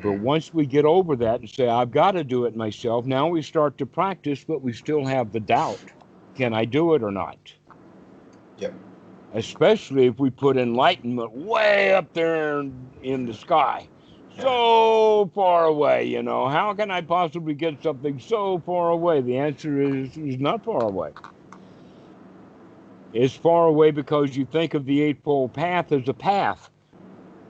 S2: But once we get over that and say, I've got to do it myself, now we start to practice, but we still have the doubt. Can I do it or not?
S1: Yep.
S2: Especially if we put enlightenment way up there in the sky, so far away, you know. How can I possibly get something so far away? The answer is not far away. It's far away because you think of the Eightfold Path as a path.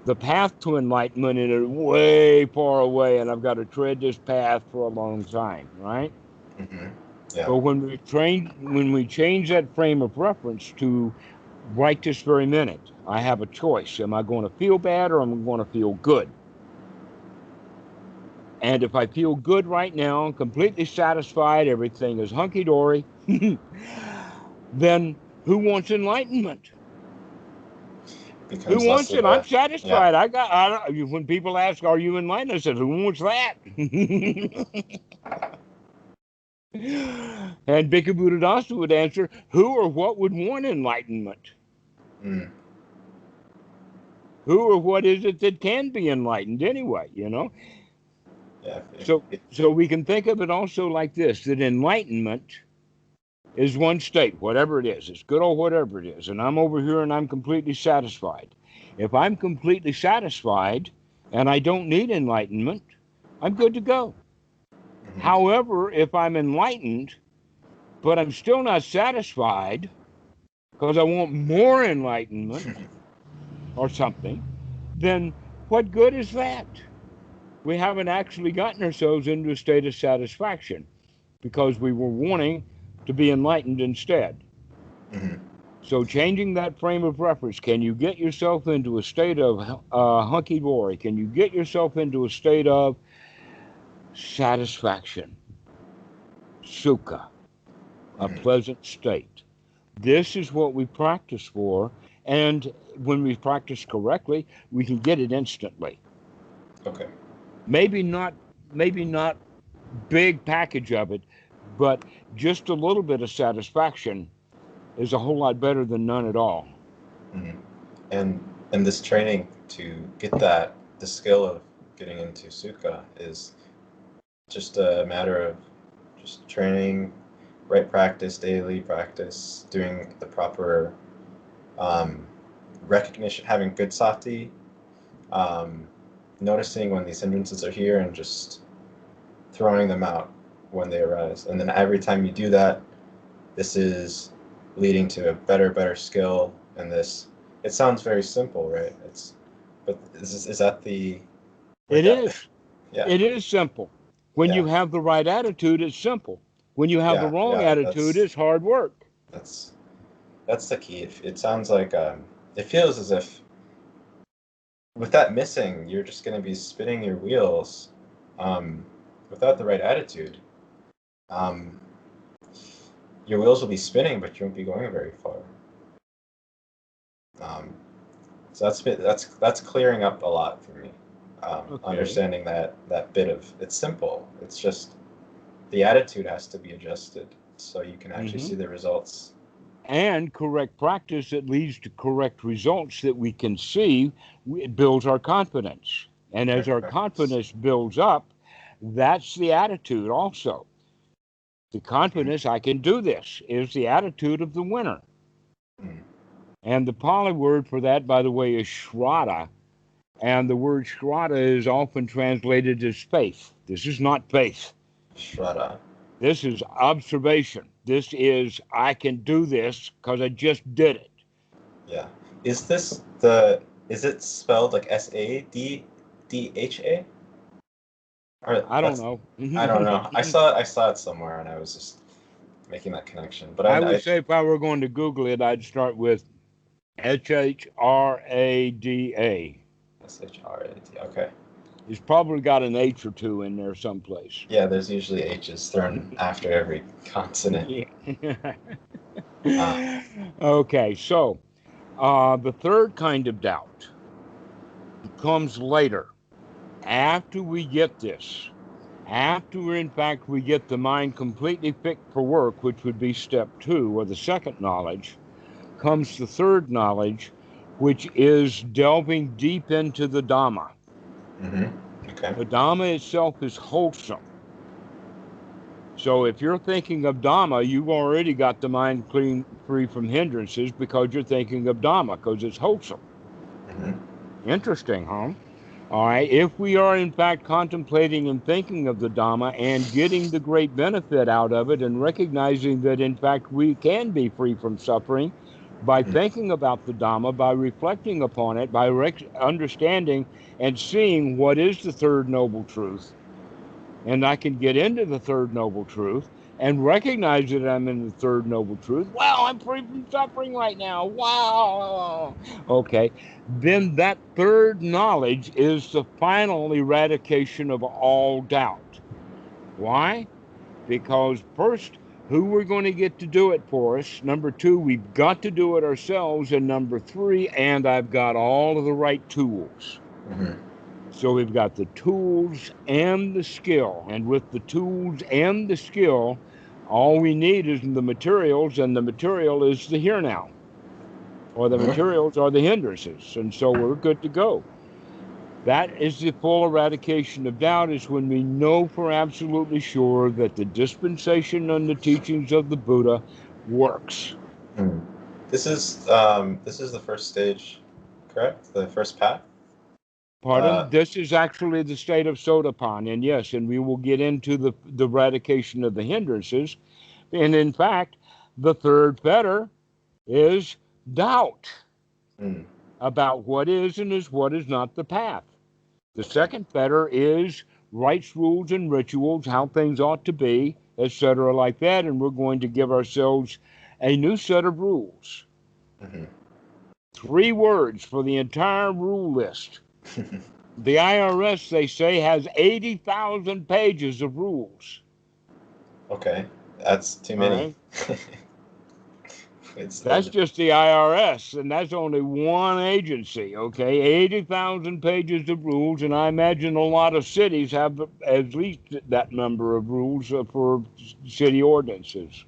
S2: The path to enlightenment is way far away, and I've got to tread this path for a long time, right?
S1: Mm-hmm. Yeah.
S2: But when we change that frame of reference to right this very minute, I have a choice. Am I going to feel bad or am I going to feel good? And if I feel good right now, completely satisfied, everything is hunky-dory, then who wants enlightenment? Who wants it? I'm satisfied. Yeah. When people ask, are you enlightened? I said, who wants that? And Bhikkhu Buddhadasa would answer, who or what would want enlightenment?
S1: Mm.
S2: Who or what is it that can be enlightened anyway, you know?
S1: Yeah.
S2: So we can think of it also like this, that enlightenment is one state, whatever it is. It's good or whatever it is. And I'm over here and I'm completely satisfied. If I'm completely satisfied and I don't need enlightenment, I'm good to go. Mm-hmm. However, if I'm enlightened, but I'm still not satisfied because I want more enlightenment or something, then what good is that? We haven't actually gotten ourselves into a state of satisfaction because we were wanting to be enlightened instead.
S1: Mm-hmm.
S2: So changing that frame of reference, can you get yourself into a state of hunky-dory? Can you get yourself into a state of satisfaction, sukha, a pleasant state? This is what we practice for, and when we practice correctly, we can get it instantly.
S1: Okay.
S2: Maybe not big package of it, but just a little bit of satisfaction is a whole lot better than none at all.
S1: Mm-hmm. And this training to get the skill of getting into sukha is just a matter of just training, right practice, daily practice, doing the proper recognition, having good sati, noticing when these hindrances are here and just throwing them out when they arise. And then every time you do that, this is leading to a better skill. And this, it sounds very simple, right? But is that the...
S2: It is.
S1: Yeah.
S2: It is simple. When you have the right attitude, it's simple. When you have the wrong attitude, it's hard work.
S1: That's the key. It sounds like, it feels as if with that missing, you're just going to be spinning your wheels without the right attitude. Your wheels will be spinning, but you won't be going very far. So that's clearing up a lot for me. Okay. Understanding that bit of, it's simple. It's just the attitude has to be adjusted so you can actually see the results.
S2: And correct practice that leads to correct results that we can see, it builds our confidence. And as our confidence builds up, that's the attitude also. The confidence, I can do this, is the attitude of the winner.
S1: Mm.
S2: And the Pali word for that, by the way, is shraddha. And the word shraddha is often translated as faith. This is not faith.
S1: Shraddha.
S2: This is observation. This is, I can do this because I just did it.
S1: Yeah. Is it spelled like Sadha?
S2: I don't know.
S1: I don't know. I saw it somewhere and I was just making that connection. But
S2: I would say if I were going to Google it, I'd start with H-H-R-A-D-A.
S1: S-H-R-A-D. Okay.
S2: It's probably got an H or two in there someplace.
S1: Yeah, there's usually H's thrown after every consonant.
S2: Okay, so the third kind of doubt comes later. After we get this, after in fact we get the mind completely fit for work, which would be step 2 or the second knowledge, comes the third knowledge, which is delving deep into the Dhamma.
S1: Mm-hmm. Okay.
S2: The Dhamma itself is wholesome. So if you're thinking of Dhamma, you've already got the mind clean, free from hindrances because you're thinking of Dhamma, because it's wholesome.
S1: Mm-hmm.
S2: Interesting, huh? All right. If we are in fact contemplating and thinking of the Dhamma and getting the great benefit out of it and recognizing that in fact we can be free from suffering by thinking about the Dhamma, by reflecting upon it, by understanding and seeing what is the third noble truth, and I can get into the third noble truth and recognize that I'm in the third noble truth. Wow, I'm free from suffering right now. Wow. Okay. Then that third knowledge is the final eradication of all doubt. Why? Because first, who we're going to get to do it for us. Number 2, we've got to do it ourselves. And number 3, and I've got all of the right tools.
S1: Mm-hmm.
S2: So we've got the tools and the skill. And with the tools and the skill, all we need is the materials, and the material is the here now. Or the materials are the hindrances. And so we're good to go. That is the full eradication of doubt, is when we know for absolutely sure that the dispensation and the teachings of the Buddha works.
S1: Mm. This is the first stage, correct? The first path?
S2: Pardon? This is actually the state of Sotapan, and yes, and we will get into the eradication of the hindrances. And in fact, the third fetter is doubt about what is and is what is not the path. The second fetter is rites, rules, and rituals, how things ought to be, etc., like that, and we're going to give ourselves a new set of rules. 3 words for the entire rule list. The IRS, they say, has 80,000 pages of rules.
S1: Okay, that's too many.
S2: Right. That's just the IRS, and that's only one agency, okay? 80,000 pages of rules, and I imagine a lot of cities have at least that number of rules for city ordinances.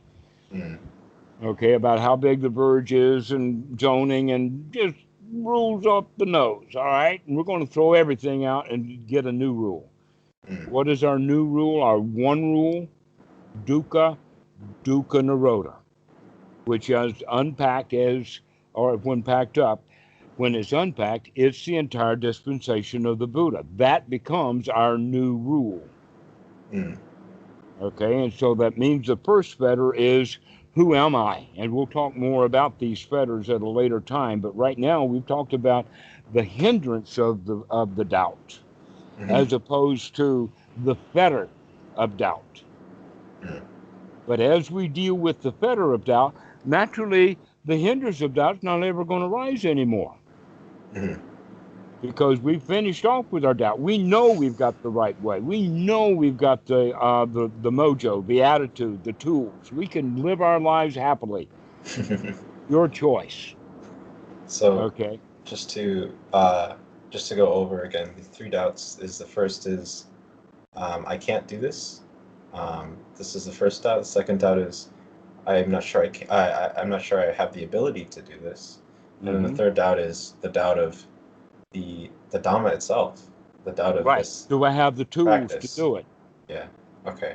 S2: Okay, about how big the verge is and zoning and just rules off the nose, all right? And we're going to throw everything out and get a new rule. What is our new rule? Our one rule, dukkha nirodha, which is unpacked as, or when packed up, when it's unpacked, it's the entire dispensation of the Buddha. That becomes our new rule. Okay, and so that means the first fetter is, who am I? And we'll talk more about these fetters at a later time, but right now we've talked about the hindrance of the doubt, as opposed to the fetter of doubt. But as we deal with the fetter of doubt, naturally, the hindrance of doubt is not ever going to rise anymore. Because we've finished off with our doubt. We know we've got the right way. We know we've got the mojo, the attitude, the tools. We can live our lives happily. Your choice.
S1: So,
S2: okay.
S1: Just to go over again, the 3 doubts is the first is I can't do this. This is the first doubt. The second doubt is I'm not sure I'm not sure I have the ability to do this. And then the third doubt is the doubt of the Dhamma itself, the doubt of this.
S2: Do I have the tools
S1: practice.
S2: to do it?
S1: Yeah. Okay.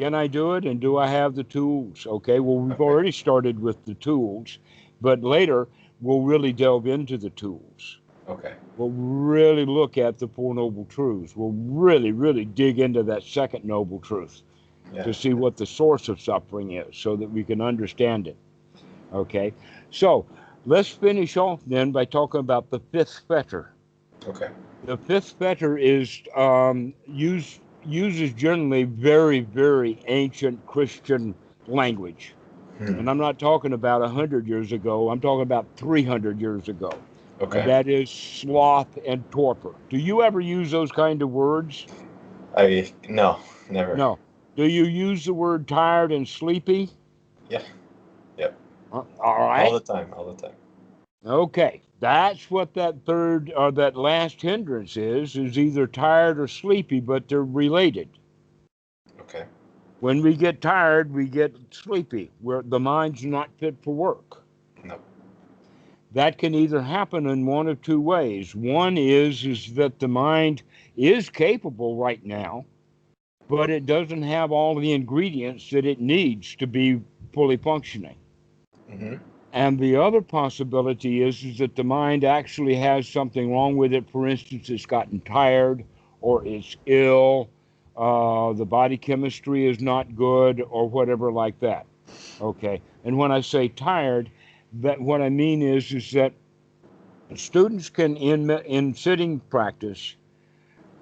S2: Can I do it? And do I have the tools? Okay, well, we've
S1: Okay.
S2: already started with the tools, but later we'll really delve into the tools.
S1: Okay.
S2: We'll really look at the Four Noble Truths. We'll really, really dig into that second noble truth
S1: Yeah.
S2: to see what the source of suffering is so that we can understand it. Okay, so let's finish off then by talking about the Fifth Fetter.
S1: Okay.
S2: The Fifth Fetter is uses generally very, very ancient Christian language. And I'm not talking about 100 years ago. I'm talking about 300 years ago. And
S1: Okay.
S2: that is sloth and torpor. Do you ever use those kind of words?
S1: No, never.
S2: No. Do you use the word tired and sleepy?
S1: Yeah. Yep.
S2: All
S1: All
S2: right.
S1: the time. All the time.
S2: Okay. That's what that third or that last hindrance is either tired or sleepy, but they're related.
S1: Okay.
S2: When we get tired, we get sleepy, where the mind's not fit for work.
S1: No.
S2: That can either happen in one of two ways. One is that the mind is capable right now, but it doesn't have all the ingredients that it needs to be fully functioning.
S1: Mm-hmm.
S2: And the other possibility is that the mind actually has something wrong with it. For instance, it's gotten tired or it's ill, the body chemistry is not good, or whatever like that. Okay. And when I say tired, that what I mean is that students can in sitting practice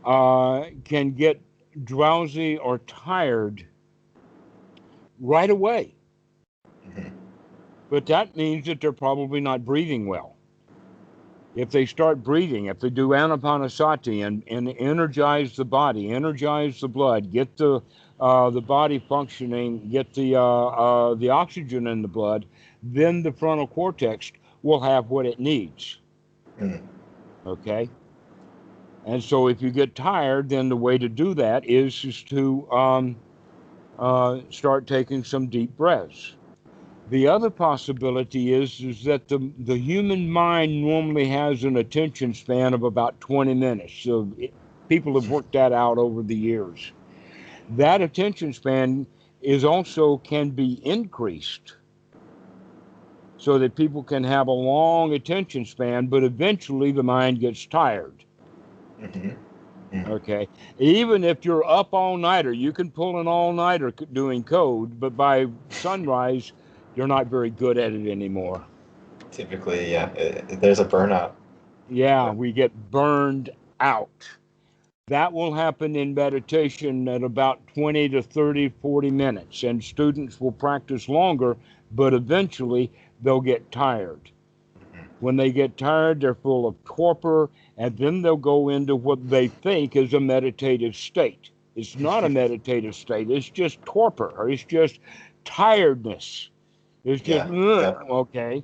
S2: can get drowsy or tired right away.
S1: Mm-hmm.
S2: But that means that they're probably not breathing well. If they start breathing, if they do anapanasati and energize the body, energize the blood, get the body functioning, get the oxygen in the blood, then the frontal cortex will have what it needs.
S1: Mm.
S2: Okay. And so if you get tired, then the way to do that is to start taking some deep breaths. The other possibility is that the human mind normally has an attention span of about 20 minutes. So people have worked that out over the years. That attention span is also can be increased so that people can have a long attention span, but eventually the mind gets tired.
S1: Mm-hmm. Mm-hmm.
S2: Okay. Even if you're up all nighter, you can pull an all nighter doing code, but by sunrise, you're not very good at it anymore.
S1: Typically, yeah, there's a burnout.
S2: Yeah,
S1: Yeah.
S2: we get burned out. That will happen in meditation at about 20 to 30, 40 minutes, and students will practice longer, but eventually they'll get tired. When they get tired, they're full of torpor, and then they'll go into what they think is a meditative state. It's not a meditative state, it's just torpor, or it's just tiredness. It's just,
S1: Yeah. Yeah.
S2: okay,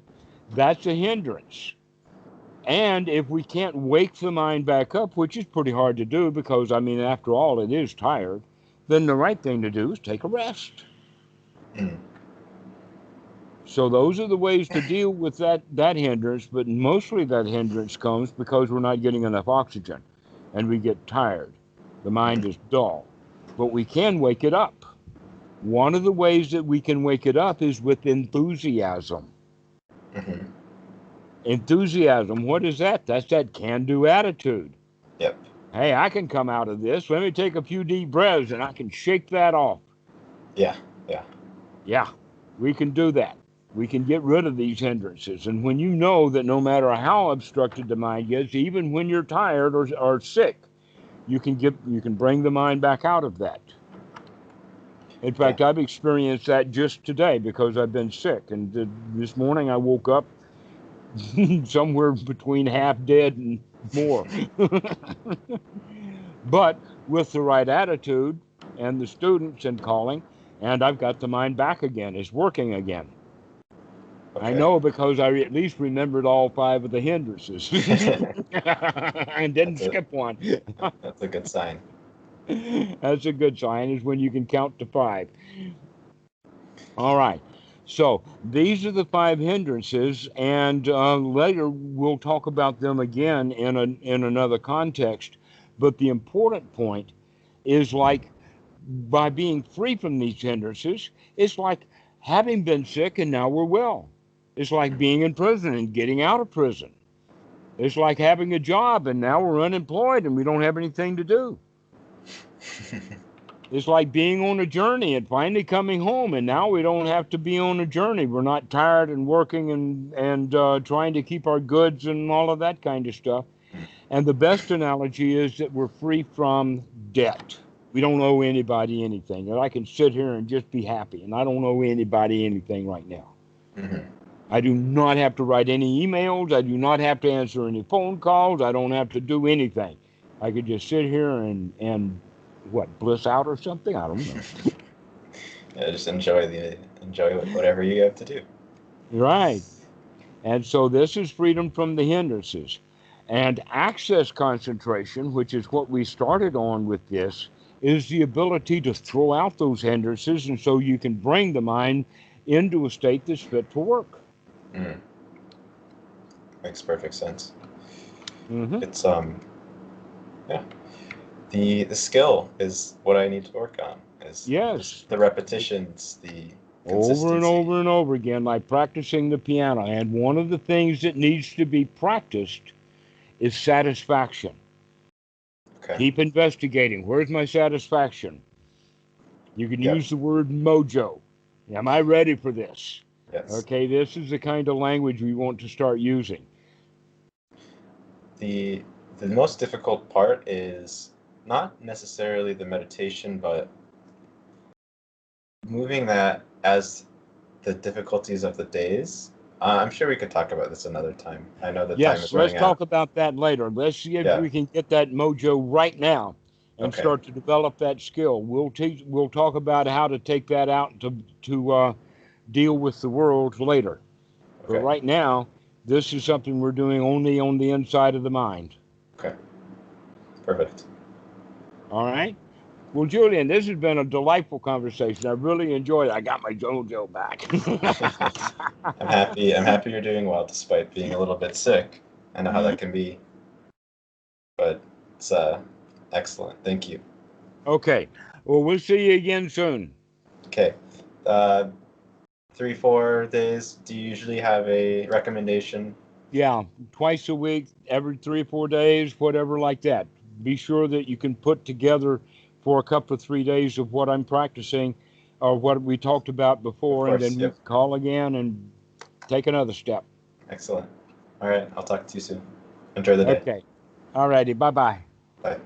S2: that's a hindrance. And if we can't wake the mind back up, which is pretty hard to do because, I mean, after all, it is tired, then the right thing to do is take a rest.
S1: Mm.
S2: So those are the ways to deal with that hindrance, but mostly that hindrance comes because we're not getting enough oxygen and we get tired. The mind is dull, but we can wake it up. One of the ways that we can wake it up is with enthusiasm.
S1: Mm-hmm.
S2: Enthusiasm, what is that? That's that can-do attitude.
S1: Yep.
S2: Hey, I can come out of this. Let me take a few deep breaths and I can shake that off.
S1: Yeah. Yeah.
S2: Yeah, we can do that. We can get rid of these hindrances. And when you know that no matter how obstructed the mind gets, even when you're tired or sick, you can bring the mind back out of that. In fact, I've experienced that just today because I've been sick. And this morning I woke up somewhere between half dead and more. But with the right attitude and the students and calling, and I've got the mind back again. It's working again.
S1: Okay.
S2: I know because I at least remembered all 5 of the hindrances and didn't skip one.
S1: That's a good sign.
S2: That's a good sign, is when you can count to 5. All right. So these are the 5 hindrances, and later we'll talk about them again in another context. But the important point is like by being free from these hindrances, it's like having been sick and now we're well. It's like being in prison and getting out of prison. It's like having a job and now we're unemployed and we don't have anything to do. It's like being on a journey and finally coming home, and now we don't have to be on a journey. We're not tired and working and trying to keep our goods and all of that kind of stuff. And the best analogy is that we're free from debt. We don't owe anybody anything. And I can sit here and just be happy, and I don't owe anybody anything right now.
S1: Mm-hmm.
S2: I do not have to write any emails. I do not have to answer any phone calls. I don't have to do anything. I could just sit here and what, bliss out or something? I don't know.
S1: Yeah, just enjoy whatever you have to do.
S2: Right. And so this is freedom from the hindrances. And access concentration, which is what we started on with this, is the ability to throw out those hindrances, and so you can bring the mind into a state that's fit for work.
S1: Mm. Makes perfect sense.
S2: Mm-hmm.
S1: It's yeah. The skill is what I need to work on.
S2: Yes.
S1: The repetitions, the consistency.
S2: Over and over and over again, like practicing the piano. And one of the things that needs to be practiced is satisfaction.
S1: Okay.
S2: Keep investigating. Where's my satisfaction? You can use the word mojo. Am I ready for this?
S1: Yes.
S2: Okay, this is the kind of language we want to start using.
S1: The most difficult part is not necessarily the meditation, but moving that as the difficulties of the days. I'm sure we could talk about this another time. I know that time is running out.
S2: Yes, let's talk about that later. Let's see if we can get that mojo right now and start to develop that skill. We'll talk about how to take that out to deal with the world later. Okay. But right now, this is something we're doing only on the inside of the mind.
S1: Okay. Perfect.
S2: All right. Well, Julian, this has been a delightful conversation. I really enjoyed it. I got my JoJo back.
S1: I'm happy you're doing well despite being a little bit sick. I know how that can be, but it's excellent. Thank you.
S2: Okay. Well, we'll see you again soon.
S1: Okay. 3-4 days. Do you usually have a recommendation?
S2: Yeah, twice a week, every 3 or 4 days, whatever like that. Be sure that you can put together for a couple of 3 days of what I'm practicing or what we talked about before, and then we call again and take another step.
S1: Excellent. All right, I'll talk to you soon. Enjoy the day.
S2: Okay. All righty. Bye-bye.
S1: Bye.